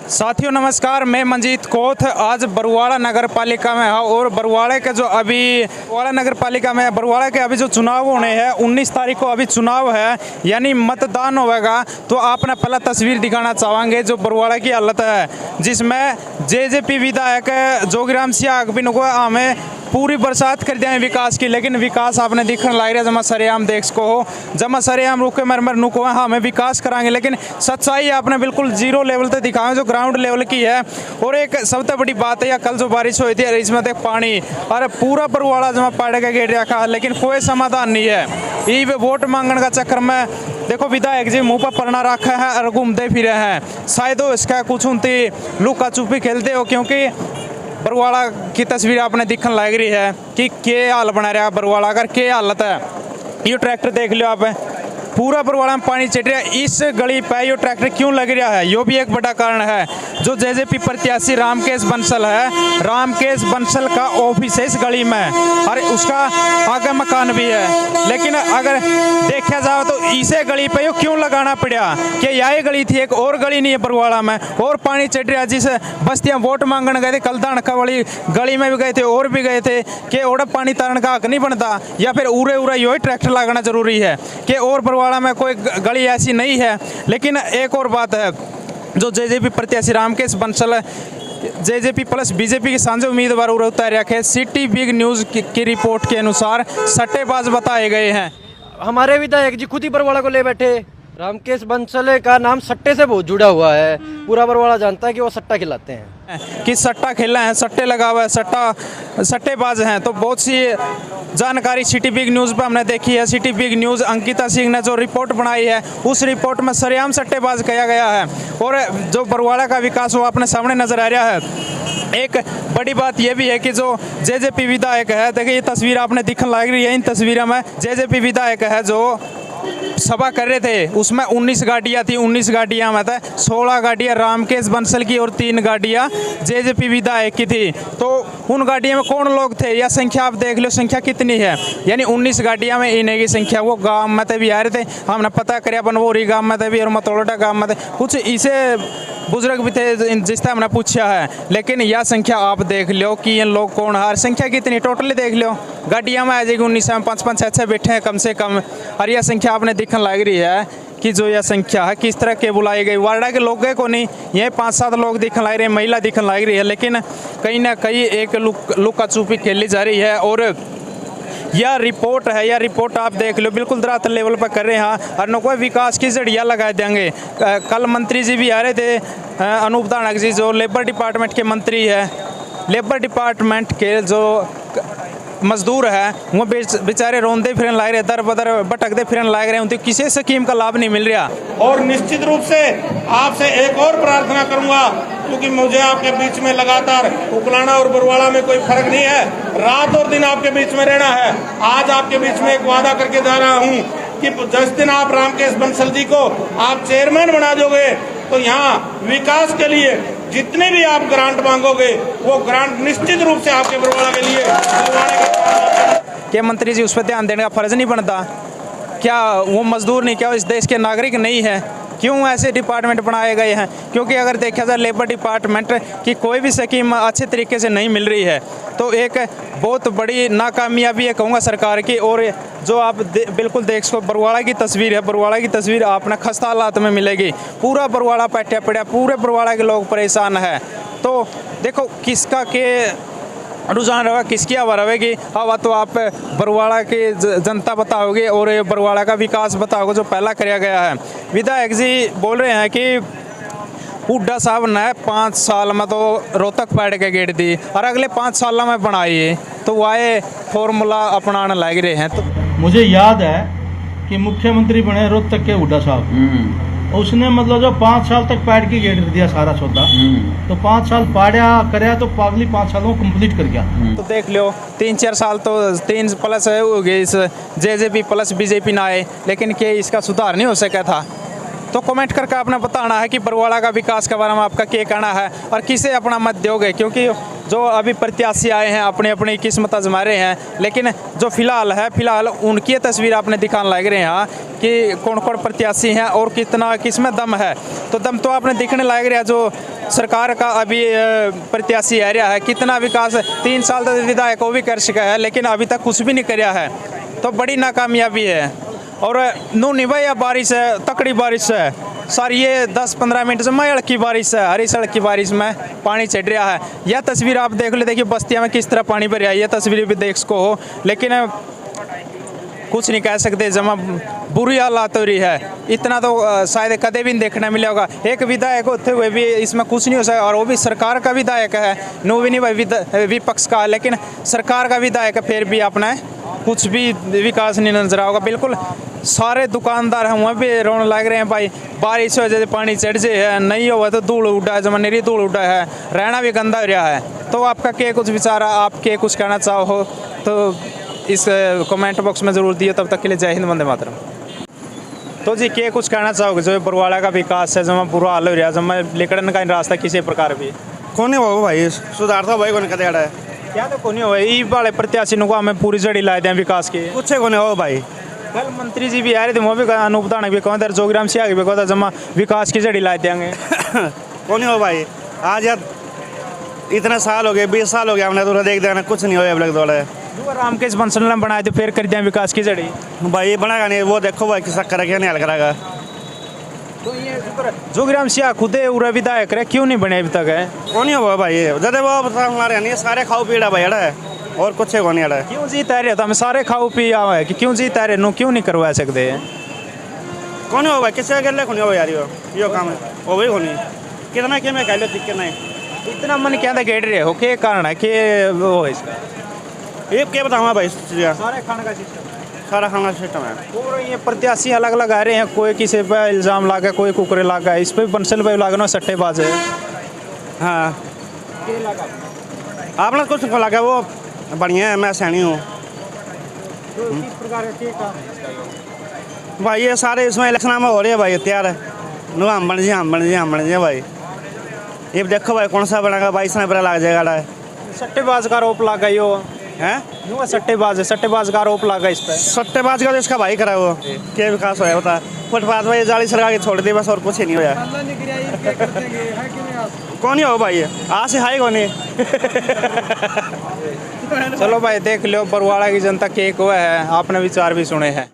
साथियों नमस्कार, मैं मंजीत कोथ आज बरुवाड़ा नगर पालिका में हूँ और बरुवाड़ा के जो अभी बरुवाड़ा नगर पालिका में बरुवाड़ा के अभी जो चुनाव होने हैं 19 तारीख को अभी चुनाव है, यानी मतदान होगा। तो आपने पहला तस्वीर दिखाना चाहेंगे जो बरुवाड़ा की हालत है, जिसमें जेजेपी विधायक जोगीराम सिंह अगबिन को हमें पूरी बरसात कर दिया है विकास की, लेकिन विकास आपने दिखने लग रहा है जमा सरेआम देख सको हो, जमा सरेआम रुके मरमर नुको हमें विकास कराएंगे, लेकिन सच्चाई आपने बिल्कुल जीरो लेवल तक दिखाएं जो ग्राउंड लेवल की है। और एक सबसे बड़ी बात है, या कल जो बारिश हुई थी इसमें देख पानी और पूरा बरुवाड़ा जमा पाड़े का गेट रखा है, लेकिन कोई समाधान नहीं है। ये वोट मांगने का चक्कर में देखो विधायक जी मुंह पर पड़ना रखा है और घूमते फिरे हैं, शायद इसका कुछ उनती लुका छुपी खेलते हो, क्योंकि बरुवाड़ा की तस्वीर आपने दिखने लग रही है कि के हाल बना रहा है बरुवाड़ा का, के हालत है। ये ट्रैक्टर देख लो आप, पूरा बरुवाड़ा में पानी चढ़ रहा है। इस गली पे ये ट्रैक्टर क्यों लग रहा है, यो भी एक बड़ा कारण है। जो जेजेपी प्रत्याशी रामकेश बंसल है, रामकेश बंसल का ऑफिस है इस गली में और उसका आगे मकान भी है, लेकिन अगर देखा जाए तो इसे गली पे क्यों लगाना पड़ा कि यही गली थी, एक और गली नहीं है बरुवाड़ा में और पानी चढ़ रहा है। जिस बस्तियाँ वोट मांगने गए थे कल दानका वाली गली में भी गए थे और भी गए थे कि ओड़ा पानी तारन का हक नहीं बनता, या फिर उरे उरा यो ट्रैक्टर लगाना जरूरी है कि और बरुवाड़ा में कोई गली ऐसी नहीं है। लेकिन एक और बात है, जो प्रत्याशी Ramkesh Bansal JJP plus BJP के साझे उम्मीदवार उतार रखे, सिटी बिग न्यूज की रिपोर्ट के अनुसार सट्टेबाज बताए गए हैं। हमारे विधायक जी खुद ही बरुवाड़ा को ले बैठे। रामकेश बंसल का नाम सट्टे से बहुत जुड़ा हुआ है, पूरा बरुवाड़ा जानता है कि वो सट्टा खिलाते हैं, कि सट्टा खेला है, सट्टे लगा हुआ है, सट्टेबाज हैं। तो बहुत सी जानकारी सिटी बिग न्यूज़ पर हमने देखी है। City big news Ankita Singh ने जो रिपोर्ट बनाई है उस रिपोर्ट में सरेआम सट्टेबाज किया गया है और जो बरुवाड़ा का विकास वो अपने सामने नजर आ रहा है। एक बड़ी बात यह भी है कि जो जेजेपी विधायक है, देखिए ये तस्वीर आपने दिखने लग रही है, इन तस्वीरों में जेजेपी विधायक है जो सभा कर रहे थे, उसमें 19 गाड़ियाँ थी, 19 गाड़ियाँ में था 16 गाड़ियाँ रामकेश बंसल की और 3 गाड़ियाँ जेजेपी विधायक की थी। तो उन गाड़ियों में कौन लोग थे या संख्या आप देख लो, संख्या कितनी है, यानी 19 गाड़ियाँ में इन्हें की संख्या। वो गांव में थे भी आ रहे थे, हमने पता कराया बनवोरी गांव में थे भी और मतौलटा गांव में थे, कुछ इसे बुजुर्ग भी थे जिससे हमने पूछा है। लेकिन यह संख्या आप देख लो कि ये लोग कौन है, संख्या कितनी टोटली देख लो, गाड़ियाँ में आ जाएगी 19 में 5-5 6-6 बैठे हैं कम से कम। और यह संख्या आपने दिखने लग रही है कि जो यह संख्या है किस तरह के बुलाई गई। वार्डा के लोग गए को नहीं, ये 5-7 लोग दिखने लग रहे हैं, महिला दिखने लग रही है, लेकिन कहीं ना कहीं एक लुका छुपी खेली जा रही है। और यह रिपोर्ट है, यह रिपोर्ट आप देख लो बिल्कुल धरातल लेवल पर कर रहे हैं और न कोई विकास की जड़ियाँ लगा देंगे। कल मंत्री जी भी आ रहे थे, अनूप धानक जी जो लेबर डिपार्टमेंट के मंत्री है, लेबर डिपार्टमेंट के जो मजदूर है वो बेचारे रोंदे फिरन लग रहे, दर बदर भटकते फिरन लग रहे हैं, उनको किसी स्कीम का लाभ नहीं मिल रहा। और निश्चित रूप से आपसे एक और प्रार्थना करूंगा, क्योंकि मुझे आपके बीच में लगातार उकलाना और बरुवाड़ा में कोई फर्क नहीं है, रात और दिन आपके बीच में रहना है। आज आपके बीच में एक वादा करके जा रहा हूं कि जिस दिन आप रामकेश बंसल जी को आप चेयरमैन बना दोगे तो यहाँ विकास के लिए जितने भी आप ग्रांट मांगोगे वो ग्रांट निश्चित रूप से आपके बरुवाड़ा के लिए क्या मंत्री जी उस पर ध्यान देने का फर्ज नहीं बनता? क्या वो मजदूर नहीं, क्या इस देश के नागरिक नहीं है? क्यों ऐसे डिपार्टमेंट बनाए गए हैं? क्योंकि अगर देखा जाए लेबर डिपार्टमेंट की कोई भी स्कीम अच्छे तरीके से नहीं मिल रही है, तो एक बहुत बड़ी नाकामयाबी है कहूँगा सरकार की। और जो आप बिल्कुल देख सको बरुवाड़ा की तस्वीर है, बरुवाड़ा की तस्वीर आपने खस्ता हालात में मिलेगी, पूरा बरुवाड़ा पैठा पड़ा, पूरे बरुवाड़ा के लोग परेशान हैं। तो देखो किसका के रुझान रहा, किसकी हवा रहेगी, हवा तो आप बरुवाड़ा की जनता बताओगे और बरुवाड़ा का विकास बताओगे जो पहला किया गया है। विधायक जी बोल रहे हैं कि हुड्डा साहब ने 5 साल में तो रोहतक पैड़ के गेट दी और अगले 5 साल में बनाई, तो वह फॉर्मूला अपनाने लग रहे हैं। तो मुझे याद है कि मुख्यमंत्री बने रोहतक के हुड्डा साहब, उसने मतलब जो 5 साल तक पैड की गेट दिया सारा सौदा, तो 5 साल पाड़ा कराया तो पागली 5 सालों कंप्लीट कर गया। तो देख लो 3-4 साल तो 3 प्लस हो गए इस जेजेपी प्लस बीजेपी ना आए, लेकिन क्या इसका सुधार नहीं हो सका था? तो कमेंट करके आपने बताना है कि बरुवाड़ा का विकास के बारे में आपका क्या कहना है और किसे अपना मत दोगे, क्योंकि जो अभी प्रत्याशी आए हैं अपनी अपनी किस्मत आजमा रहे हैं, लेकिन जो फिलहाल उनकी तस्वीर आपने दिखाने लग रहे हैं कि कौन कौन प्रत्याशी हैं और कितना किसमें दम है। तो दम तो आपने दिखने लग रहा है जो सरकार का अभी प्रत्याशी आ रहा है, कितना विकास 3 साल तक विधायक वो भी कर सका है, लेकिन अभी तक कुछ भी नहीं कराया है, तो बड़ी नाकामयाबी है। और नू निभाया बारिश है, तकड़ी बारिश है सर, ये 10-15 मिनट से मयल की बारिश है, हरी सड़क की बारिश में पानी चढ़ रहा है। यह तस्वीर आप देख लो, देखिए बस्तियाँ में किस तरह पानी भर रहा है, यह तस्वीर भी देख सको हो, लेकिन कुछ नहीं कह सकते, जमा बुरी हालात हो रही है। इतना तो शायद कदे भी नहीं देखने मिला होगा। एक विधायक होते हुए भी इसमें कुछ नहीं हो सका, और वो भी सरकार का विधायक है, नो भी नहीं विपक्ष का, लेकिन सरकार का विधायक फिर भी अपना कुछ भी विकास नहीं नजर होगा। बिल्कुल सारे दुकानदार हैं वहाँ भी रोने लग रहे हैं, भाई बारिश हो जाए पानी चढ़ जाए, नहीं हुआ तो धूल उड़ा है, जमा निरी धूल उड़ा है, रहना भी गंदा हो रहा है। तो आपका क्या कुछ विचार है, आप क्या कुछ कहना चाहो तो इस कमेंट बॉक्स में ज़रूर दिए। तब तक के लिए जय हिंद, वंदे मातरम। तो जी क्या कुछ कहना चाहोगे जो बरवाड़ा का विकास है, जमा बुरा हाल हो रहा है, जमा लिकड़न का रास्ता किसी प्रकार भी कौन हो भाई सुधार था भाई कौन कदे है क्या तो कौन हो ई वाले प्रत्याशी को हमें पूरी जड़ी ला दें विकास की, कुछ कौन हो भाई। कल मंत्री जी भी आ रहे थे, वो भी अनूप दानक भी कहते जोगराम से आगे भी कहता जमा विकास की जड़ी ला देंगे। कौन हो भाई, आज यार इतने साल हो गए, 20 साल हो गए हमने तो देख देना कुछ नहीं हो अब लग दौड़ा रामकेश बंसल ने बनाए तो फिर कर दिया विकास की जड़ी, भाई ये बनाएगा नहीं, वो देखो भाई किसा करेगा नहीं हल कराएगा। तो ये जोगराम सिया खुद उरा विधायक रहे, क्यों नहीं बने अभी तक है? कौन हो भाई जब वो हमारे नहीं सारे खाओ पीड़ा भाई अड़ा है और कुछ कौन नहीं अड़ा है। क्यों जीत रहे तो हम सारे खाओ पी आवा है कि क्यों जीत रहे नो क्यों नहीं करवा सकते हैं? कौन हो भाई किसी कर ले कौन हो यार यो काम है वो भी कौन कितना क्या मैं कह लो ठीक नहीं इतना मन क्या घेर रहे हो, क्या कारण है कि वो है इसका? ये क्या बताऊँ भाई सारे खाने का सिस्टम, सारा खाना सिस्टम है। और ये प्रत्याशी अलग अलग आ रहे हैं, कोई किसी पे इल्ज़ाम लागा, कोई कुकरे लागा, इस पे बंसल पे लागना सट्टेबाज है। हाँ आपने कुछ लगा वो बढ़िया है, मैं सैनी हूँ भाई। ये सारे इसमें इलेक्शन में हो रहे हैं भाई, तैयार है नो हम बन जाए भाई। ये देखो भाई कौन सा बनेगा भाई, इसमें बुरा लग जाएगा। सट्टेबाज का आरोप लगा यो हैं, सट्टेबाज का आरोप लगा इस पे। सट्टेबाज का तो इसका भाई करा वो क्या विकास होया बता, फुटपाथ भाई जाली सड़का के छोड़ दी बस और कुछ ही नहीं होया। कौन ही हो भाई आज से हाई कौन चलो भाई देख लो बरवाड़ा की जनता क्या हुआ है, आपने विचार भी सुने हैं।